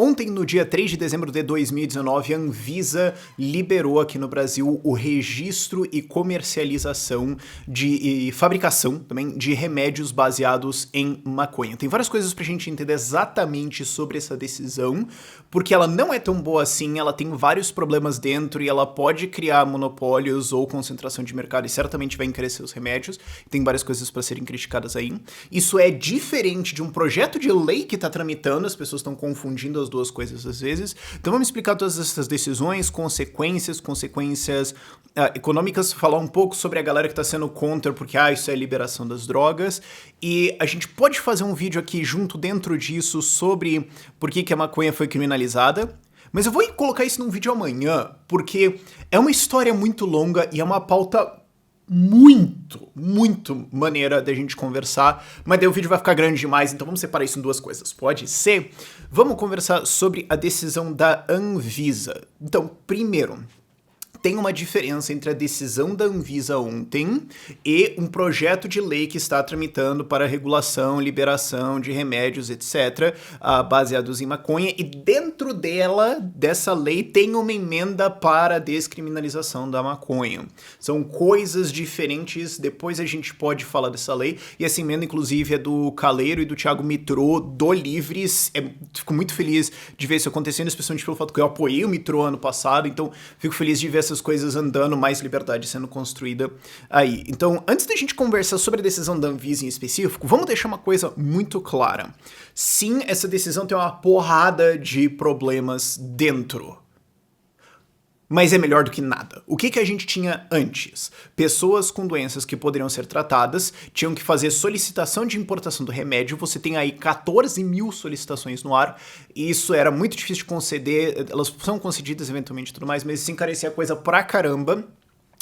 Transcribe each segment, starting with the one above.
Ontem, no dia 3 de dezembro de 2019, a Anvisa liberou aqui no Brasil o registro e comercialização e fabricação também de remédios baseados em maconha. Tem várias coisas pra gente entender exatamente sobre essa decisão, porque ela não é tão boa assim, ela tem vários problemas dentro e ela pode criar monopólios ou concentração de mercado e certamente vai encarecer os remédios. Tem várias coisas pra serem criticadas aí. Isso é diferente de um projeto de lei que tá tramitando, as pessoas estão confundindo as duas coisas às vezes. Então vamos explicar todas essas decisões, consequências econômicas, falar um pouco sobre a galera que tá sendo contra, porque isso é liberação das drogas, e a gente pode fazer um vídeo aqui junto dentro disso sobre por que a maconha foi criminalizada, mas eu vou colocar isso num vídeo amanhã, porque é uma história muito longa e é uma pauta muito maneira da gente conversar, mas daí o vídeo vai ficar grande demais, então vamos separar isso em duas coisas, pode ser? Vamos conversar sobre a decisão da Anvisa. Então, primeiro, tem uma diferença entre a decisão da Anvisa ontem e um projeto de lei que está tramitando para regulação, liberação de remédios, etc., baseados em maconha, e dentro dessa lei, tem uma emenda para a descriminalização da maconha. São coisas diferentes, depois a gente pode falar dessa lei, e essa emenda, inclusive, é do Caleiro e do Thiago Mitrô, do Livres. Fico muito feliz de ver isso acontecendo, especialmente pelo fato que eu apoiei o Mitrô ano passado, então fico feliz de ver essas coisas andando, mais liberdade sendo construída aí. Então, antes da gente conversar sobre a decisão da Anvisa em específico, vamos deixar uma coisa muito clara. Sim, essa decisão tem uma porrada de problemas dentro, mas é melhor do que nada. O que a gente tinha antes? Pessoas com doenças que poderiam ser tratadas tinham que fazer solicitação de importação do remédio. Você tem aí 14 mil solicitações no ar. E isso era muito difícil de conceder. Elas são concedidas eventualmente e tudo mais, mas isso encarecia a coisa pra caramba.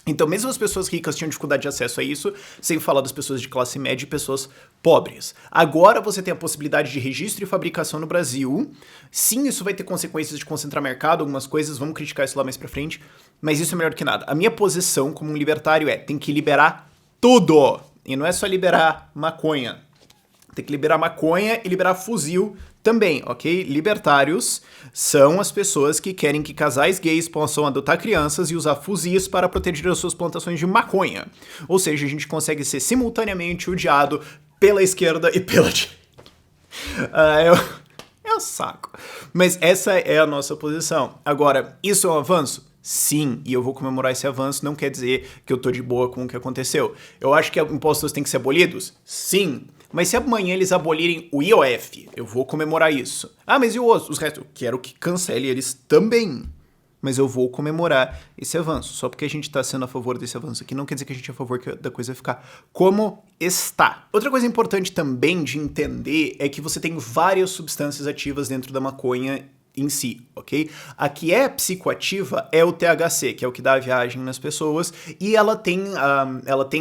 Então, mesmo as pessoas ricas tinham dificuldade de acesso a isso, sem falar das pessoas de classe média e pessoas pobres. Agora você tem a possibilidade de registro e fabricação no Brasil. Sim, isso vai ter consequências de concentrar mercado, algumas coisas, vamos criticar isso lá mais pra frente, mas isso é melhor do que nada. A minha posição como um libertário tem que liberar tudo. E não é só liberar maconha. Tem que liberar maconha e liberar fuzil também, ok? Libertários são as pessoas que querem que casais gays possam adotar crianças e usar fuzis para proteger as suas plantações de maconha. Ou seja, a gente consegue ser simultaneamente odiado pela esquerda e pela direita. É um saco. Mas essa é a nossa posição. Agora, isso é um avanço? Sim, e eu vou comemorar esse avanço, não quer dizer que eu tô de boa com o que aconteceu. Eu acho que impostos têm que ser abolidos? Sim. Mas se amanhã eles abolirem o IOF, eu vou comemorar isso. Mas e os restos? Eu quero que cancele eles também. Mas eu vou comemorar esse avanço. Só porque a gente tá sendo a favor desse avanço aqui, não quer dizer que a gente é a favor da coisa ficar como está. Outra coisa importante também de entender é que você tem várias substâncias ativas dentro da maconha em si, ok? A que é psicoativa é o THC, que é o que dá a viagem nas pessoas, e ela tem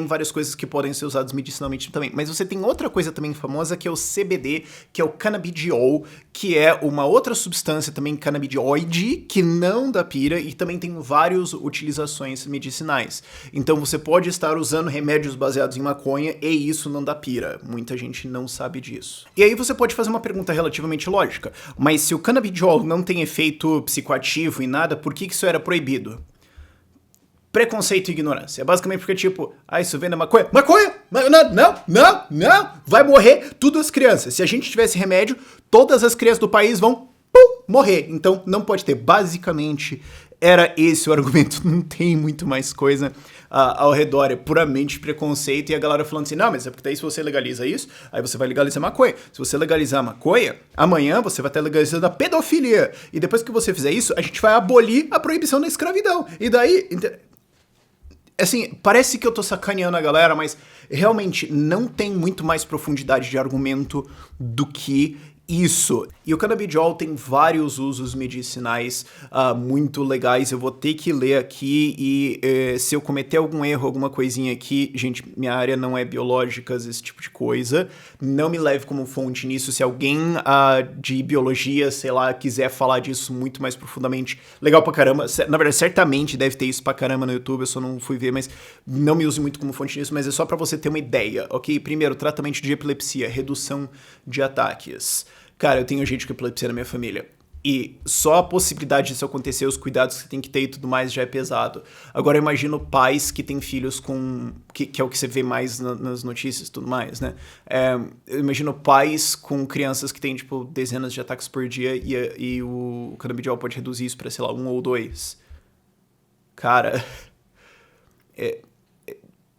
várias coisas que podem ser usadas medicinalmente também. Mas você tem outra coisa também famosa, que é o CBD, que é o cannabidiol, que é uma outra substância também canabidioide, que não dá pira, e também tem várias utilizações medicinais. Então você pode estar usando remédios baseados em maconha, e isso não dá pira. Muita gente não sabe disso. E aí você pode fazer uma pergunta relativamente lógica, mas se o cannabidiol não tem efeito psicoativo e nada, por que isso era proibido? Preconceito e ignorância. Basicamente porque, isso vem da maconha? Maconha! Não! Vai morrer todas as crianças. Se a gente tivesse remédio, todas as crianças do país vão morrer. Então, não pode ter. Basicamente, era esse o argumento. Não tem muito mais coisa ao redor. É puramente preconceito. E a galera falando assim, não, mas é porque daí se você legaliza isso, aí você vai legalizar maconha. Se você legalizar a maconha, amanhã você vai estar legalizando a pedofilia. E depois que você fizer isso, a gente vai abolir a proibição da escravidão. E daí... Assim, parece que eu tô sacaneando a galera, mas realmente não tem muito mais profundidade de argumento do que isso. E o cannabidiol tem vários usos medicinais muito legais. Eu vou ter que ler aqui e se eu cometer algum erro, alguma coisinha aqui, gente, minha área não é biológicas, esse tipo de coisa. Não me leve como fonte nisso. Se alguém de biologia, sei lá, quiser falar disso muito mais profundamente, legal pra caramba. Na verdade, certamente deve ter isso pra caramba no YouTube, eu só não fui ver, mas não me use muito como fonte nisso, mas é só pra você ter uma ideia, ok? Primeiro, tratamento de epilepsia, redução de ataques. Cara, eu tenho gente com epilepsia na minha família. E só a possibilidade disso acontecer, os cuidados que você tem que ter e tudo mais já é pesado. Agora eu imagino pais que têm filhos com... Que é o que você vê mais nas notícias e tudo mais, né? Eu imagino pais com crianças que têm, tipo, dezenas de ataques por dia e o canabidiol pode reduzir isso pra, sei lá, 1 ou 2. Cara,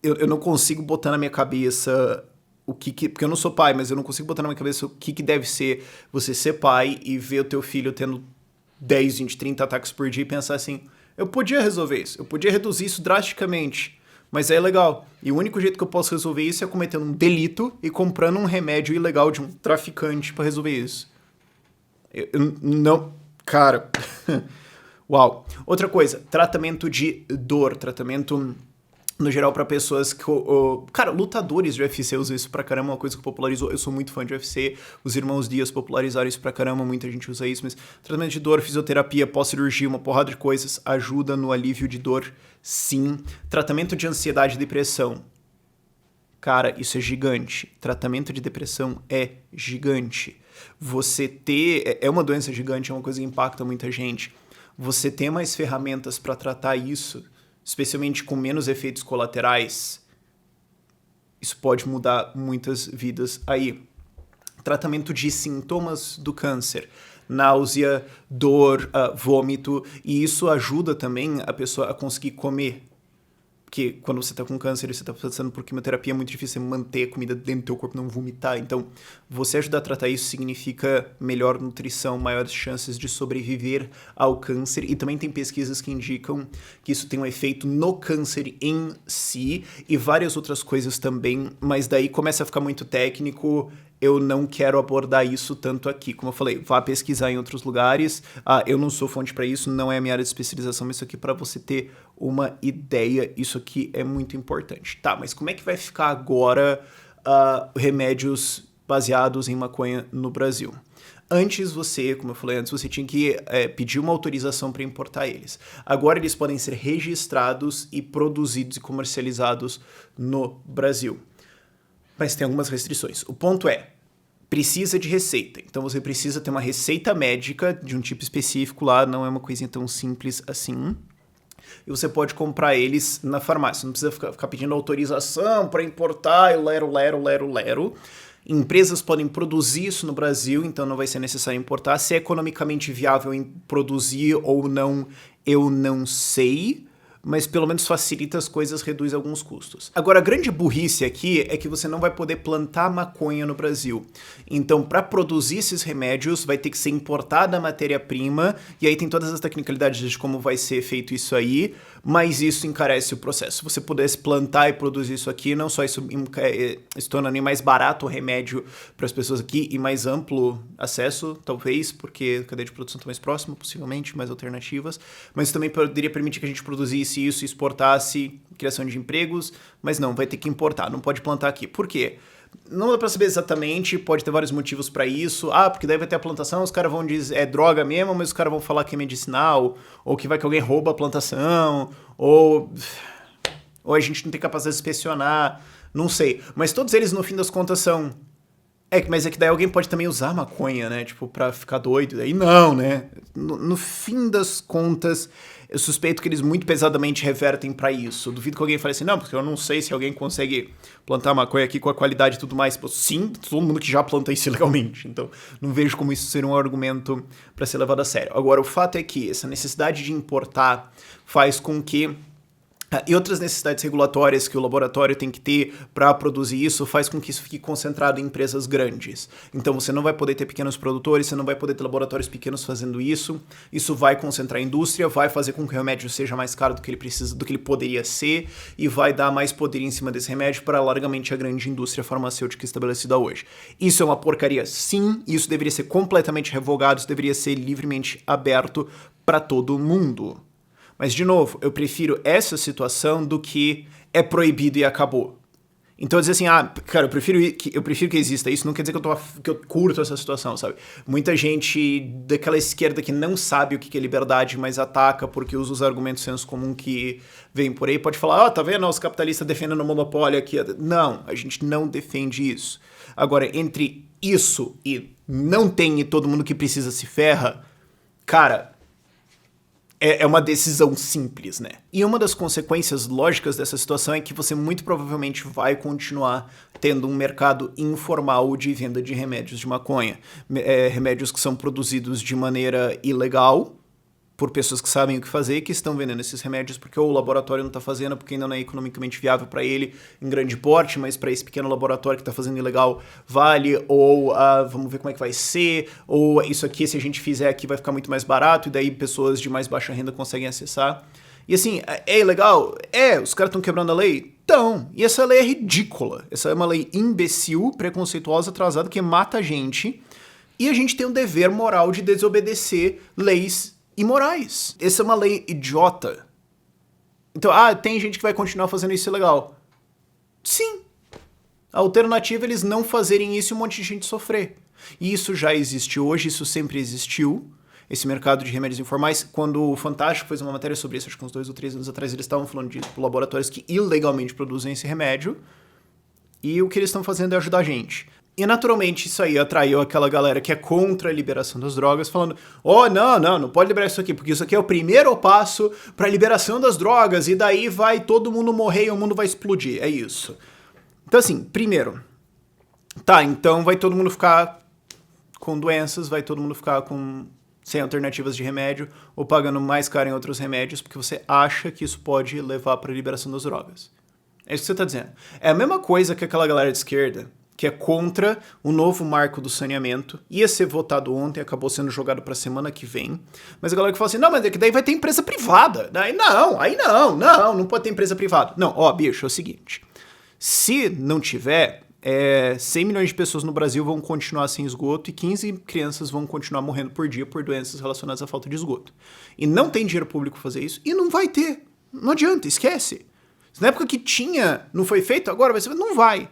eu não consigo botar na minha cabeça... porque eu não sou pai, mas eu não consigo botar na minha cabeça o que deve ser você ser pai e ver o teu filho tendo 10, 20, 30 ataques por dia e pensar assim, eu podia resolver isso, eu podia reduzir isso drasticamente, mas é ilegal. E o único jeito que eu posso resolver isso é cometendo um delito e comprando um remédio ilegal de um traficante pra resolver isso. Eu não... Cara... Uau. Outra coisa, tratamento de dor, tratamento... no geral, pra pessoas que... cara, lutadores de UFC usam isso pra caramba, uma coisa que popularizou. Eu sou muito fã de UFC, os irmãos Dias popularizaram isso pra caramba, muita gente usa isso, mas tratamento de dor, fisioterapia, pós-cirurgia, uma porrada de coisas, ajuda no alívio de dor, sim. Tratamento de ansiedade e depressão. Cara, isso é gigante. Tratamento de depressão é gigante. Você ter... É uma doença gigante, é uma coisa que impacta muita gente. Você ter mais ferramentas pra tratar isso... especialmente com menos efeitos colaterais, isso pode mudar muitas vidas aí. Tratamento de sintomas do câncer, náusea, dor, vômito, e isso ajuda também a pessoa a conseguir comer. Porque quando você tá com câncer e você tá passando por quimioterapia, é muito difícil você manter a comida dentro do teu corpo, não vomitar. Então, você ajudar a tratar isso significa melhor nutrição, maiores chances de sobreviver ao câncer. E também tem pesquisas que indicam que isso tem um efeito no câncer em si e várias outras coisas também. Mas daí começa a ficar muito técnico. Eu não quero abordar isso tanto aqui. Como eu falei, vá pesquisar em outros lugares. Eu não sou fonte para isso, não é a minha área de especialização, mas isso aqui para você ter uma ideia, isso aqui é muito importante. Tá, mas como é que vai ficar agora remédios baseados em maconha no Brasil? Antes você, como eu falei antes, você tinha que pedir uma autorização para importar eles. Agora eles podem ser registrados e produzidos e comercializados no Brasil. Mas tem algumas restrições. O ponto é, precisa de receita. Então você precisa ter uma receita médica de um tipo específico lá, não é uma coisinha tão simples assim. E você pode comprar eles na farmácia. Não precisa ficar pedindo autorização para importar, lero. Empresas podem produzir isso no Brasil, então não vai ser necessário importar. Se é economicamente viável em produzir ou não, eu não sei. Mas pelo menos facilita as coisas, reduz alguns custos. Agora, a grande burrice aqui é que você não vai poder plantar maconha no Brasil. Então, para produzir esses remédios, vai ter que ser importada a matéria-prima, e aí tem todas as tecnicalidades de como vai ser feito isso aí, mas isso encarece o processo. Se você pudesse plantar e produzir isso aqui, não só isso se torna nem mais barato o remédio para as pessoas aqui e mais amplo acesso, talvez, porque a cadeia de produção está mais próxima, possivelmente, mais alternativas, mas também poderia permitir que a gente produzisse isso, exportasse, criação de empregos, mas não, vai ter que importar, não pode plantar aqui. Por quê? Não dá pra saber exatamente, pode ter vários motivos pra isso. Porque daí vai ter a plantação, os caras vão dizer é droga mesmo, mas os caras vão falar que é medicinal, ou que vai que alguém rouba a plantação, ou a gente não tem capacidade de inspecionar, não sei. Mas todos eles, no fim das contas, são... mas é que daí alguém pode também usar maconha, né? Tipo, pra ficar doido. Daí não, né? No fim das contas, eu suspeito que eles muito pesadamente revertem pra isso. Eu duvido que alguém fale assim, não, porque eu não sei se alguém consegue plantar maconha aqui com a qualidade e tudo mais. Pô, sim, todo mundo que já planta isso ilegalmente. Então, não vejo como isso ser um argumento pra ser levado a sério. Agora, o fato é que essa necessidade de importar faz com que... E outras necessidades regulatórias que o laboratório tem que ter para produzir isso faz com que isso fique concentrado em empresas grandes. Então você não vai poder ter pequenos produtores, você não vai poder ter laboratórios pequenos fazendo isso. Isso vai concentrar a indústria, vai fazer com que o remédio seja mais caro do que ele precisa, do que ele poderia ser, e vai dar mais poder em cima desse remédio para largamente a grande indústria farmacêutica estabelecida hoje. Isso é uma porcaria, sim, e isso deveria ser completamente revogado, isso deveria ser livremente aberto para todo mundo. Mas, de novo, eu prefiro essa situação do que é proibido e acabou. Então, dizer assim, cara, eu prefiro que exista isso, não quer dizer que eu curto essa situação, sabe? Muita gente daquela esquerda que não sabe o que é liberdade, mas ataca porque usa os argumentos senso comum que vem por aí, pode falar, tá vendo, os capitalistas defendendo o monopólio aqui. Não, a gente não defende isso. Agora, entre isso e não tem e todo mundo que precisa se ferra, cara, é uma decisão simples, né? E uma das consequências lógicas dessa situação é que você muito provavelmente vai continuar tendo um mercado informal de venda de remédios de maconha. Remédios que são produzidos de maneira ilegal, por pessoas que sabem o que fazer, que estão vendendo esses remédios porque ou o laboratório não está fazendo, porque ainda não é economicamente viável para ele em grande porte, mas para esse pequeno laboratório que está fazendo ilegal vale, ou vamos ver como é que vai ser, ou isso aqui, se a gente fizer aqui, vai ficar muito mais barato, e daí pessoas de mais baixa renda conseguem acessar. E assim, é ilegal? Os caras estão quebrando a lei? Então, e essa lei é ridícula. Essa é uma lei imbecil, preconceituosa, atrasada, que mata a gente, e a gente tem um dever moral de desobedecer leis imorais. Essa é uma lei idiota. Então, tem gente que vai continuar fazendo isso ilegal. Sim. A alternativa é eles não fazerem isso e um monte de gente sofrer. E isso já existe hoje, isso sempre existiu. Esse mercado de remédios informais, quando o Fantástico fez uma matéria sobre isso, acho que uns 2 ou 3 anos atrás, eles estavam falando de laboratórios que ilegalmente produzem esse remédio. E o que eles estão fazendo é ajudar a gente. E naturalmente isso aí atraiu aquela galera que é contra a liberação das drogas, falando, não pode liberar isso aqui, porque isso aqui é o primeiro passo para a liberação das drogas, e daí vai todo mundo morrer e o mundo vai explodir, é isso. Então assim, primeiro, então vai todo mundo ficar com doenças, vai todo mundo ficar sem alternativas de remédio, ou pagando mais caro em outros remédios, porque você acha que isso pode levar para a liberação das drogas. É isso que você está dizendo. É a mesma coisa que aquela galera de esquerda, que é contra o novo marco do saneamento, ia ser votado ontem, acabou sendo jogado para a semana que vem, mas a galera que fala assim, não, mas é que daí vai ter empresa privada, aí não pode ter empresa privada. Não, bicho, é o seguinte, se não tiver, 100 milhões de pessoas no Brasil vão continuar sem esgoto e 15 crianças vão continuar morrendo por dia por doenças relacionadas à falta de esgoto. E não tem dinheiro público pra fazer isso, e não vai ter, não adianta, esquece. Na época que tinha, não foi feito, agora vai ser, não vai.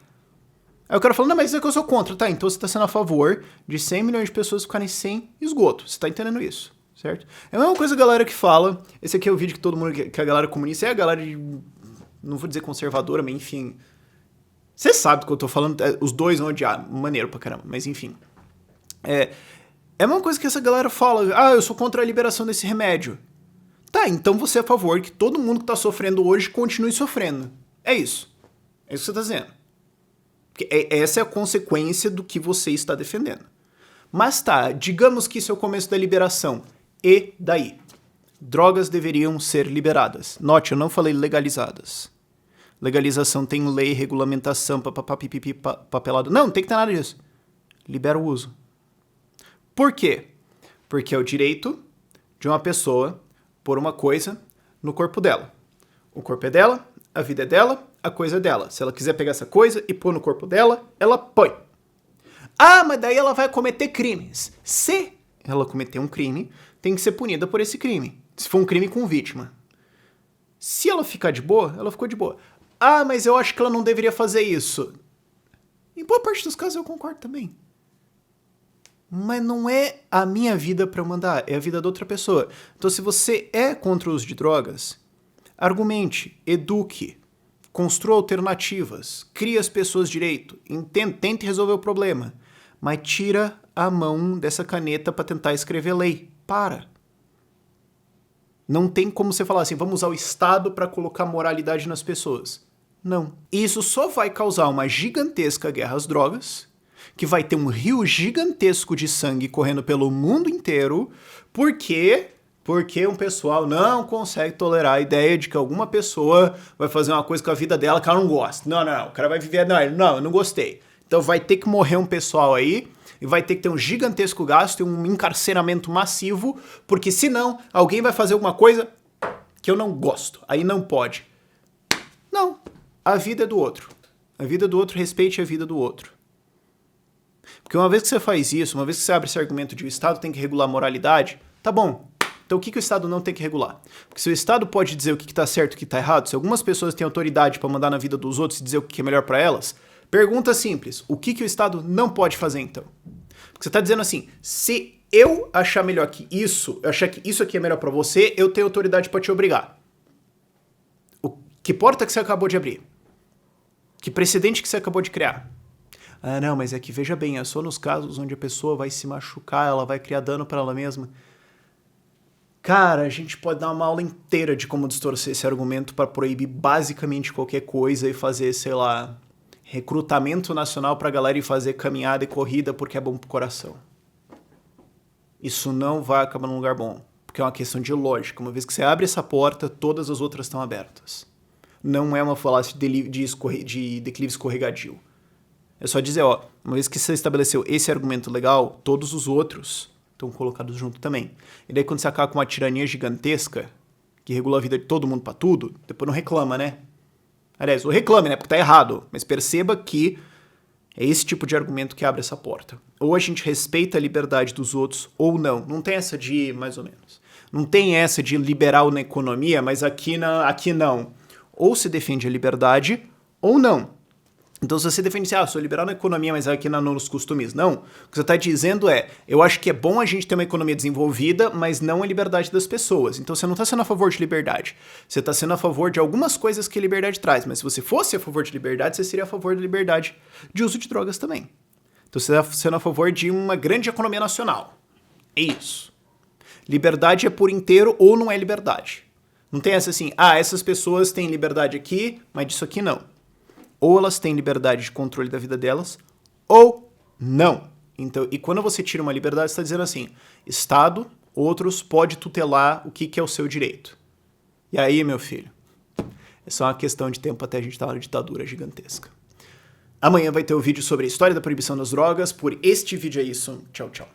Aí o cara falou, não, mas é que eu sou contra. Tá, então você tá sendo a favor de 100 milhões de pessoas ficarem sem esgoto. Você tá entendendo isso, certo? É a mesma coisa a galera que fala, esse aqui é o vídeo que todo mundo, que a galera comunista, é a galera de, não vou dizer conservadora, mas enfim. Você sabe do que eu tô falando, os dois vão odiar, maneiro pra caramba, mas enfim. É a mesma coisa que essa galera fala, eu sou contra a liberação desse remédio. Tá, então você é a favor que todo mundo que tá sofrendo hoje continue sofrendo. É isso. É isso que você tá dizendo. Essa é a consequência do que você está defendendo. Mas digamos que isso é o começo da liberação. E daí? Drogas deveriam ser liberadas. Note, eu não falei legalizadas. Legalização tem lei, regulamentação, papelado. Não tem que ter nada disso. Libera o uso. Por quê? Porque é o direito de uma pessoa pôr uma coisa no corpo dela. O corpo é dela, a vida é dela, a coisa é dela. Se ela quiser pegar essa coisa e pôr no corpo dela, ela põe. Mas daí ela vai cometer crimes. Se ela cometer um crime, tem que ser punida por esse crime. Se for um crime com vítima. Se ela ficar de boa, ela ficou de boa. Mas eu acho que ela não deveria fazer isso. Em boa parte dos casos eu concordo também. Mas não é a minha vida pra eu mandar, é a vida da outra pessoa. Então se você é contra o uso de drogas, argumente, eduque, construa alternativas, crie as pessoas direito, tente resolver o problema, mas tira a mão dessa caneta para tentar escrever lei. Para. Não tem como você falar assim, vamos usar o Estado para colocar moralidade nas pessoas. Não. Isso só vai causar uma gigantesca guerra às drogas, que vai ter um rio gigantesco de sangue correndo pelo mundo inteiro, porque um pessoal não consegue tolerar a ideia de que alguma pessoa vai fazer uma coisa com a vida dela que ela não gosta. Não, o cara vai viver, eu não gostei. Então vai ter que morrer um pessoal aí, e vai ter que ter um gigantesco gasto e um encarceramento massivo, porque senão alguém vai fazer alguma coisa que eu não gosto. Aí não pode. Não, a vida é do outro. A vida do outro, respeite a vida do outro. Porque uma vez que você faz isso, uma vez que você abre esse argumento de o Estado tem que regular a moralidade, tá bom. Então o que o Estado não tem que regular? Porque se o Estado pode dizer o que tá certo e o que tá errado, se algumas pessoas têm autoridade para mandar na vida dos outros e dizer o que é melhor para elas, pergunta simples, o que o Estado não pode fazer então? Porque você tá dizendo assim, se eu achar melhor que isso, eu achar que isso aqui é melhor para você, eu tenho autoridade para te obrigar. Que porta que você acabou de abrir? Que precedente que você acabou de criar? Não, mas é que veja bem, é só nos casos onde a pessoa vai se machucar, ela vai criar dano para ela mesma. Cara, a gente pode dar uma aula inteira de como distorcer esse argumento para proibir basicamente qualquer coisa e fazer, sei lá, recrutamento nacional pra galera ir fazer caminhada e corrida porque é bom pro coração. Isso não vai acabar num lugar bom, porque é uma questão de lógica. Uma vez que você abre essa porta, todas as outras estão abertas. Não é uma falácia de declive escorregadio. É só dizer, ó, uma vez que você estabeleceu esse argumento legal, todos os outros estão colocados junto também. E daí quando você acaba com uma tirania gigantesca, que regula a vida de todo mundo pra tudo, depois não reclama, né? Aliás, ou reclame, né? Porque tá errado. Mas perceba que é esse tipo de argumento que abre essa porta. Ou a gente respeita a liberdade dos outros, ou não. Não tem essa de mais ou menos. Não tem essa de liberal na economia, mas aqui não. Ou se defende a liberdade, ou não. Então, se você defende, sou liberal na economia, mas aqui não nos costumes, não. O que você está dizendo é, eu acho que é bom a gente ter uma economia desenvolvida, mas não a liberdade das pessoas. Então, você não está sendo a favor de liberdade. Você está sendo a favor de algumas coisas que a liberdade traz. Mas se você fosse a favor de liberdade, você seria a favor da liberdade de uso de drogas também. Então, você está sendo a favor de uma grande economia nacional. É isso. Liberdade é por inteiro ou não é liberdade. Não tem essa assim, essas pessoas têm liberdade aqui, mas disso aqui não. Ou elas têm liberdade de controle da vida delas, ou não. Então, e quando você tira uma liberdade, você está dizendo assim, Estado, outros, pode tutelar o que é o seu direito. E aí, meu filho, é só uma questão de tempo até a gente estar numa ditadura gigantesca. Amanhã vai ter o vídeo sobre a história da proibição das drogas. Por este vídeo é isso. Tchau, tchau.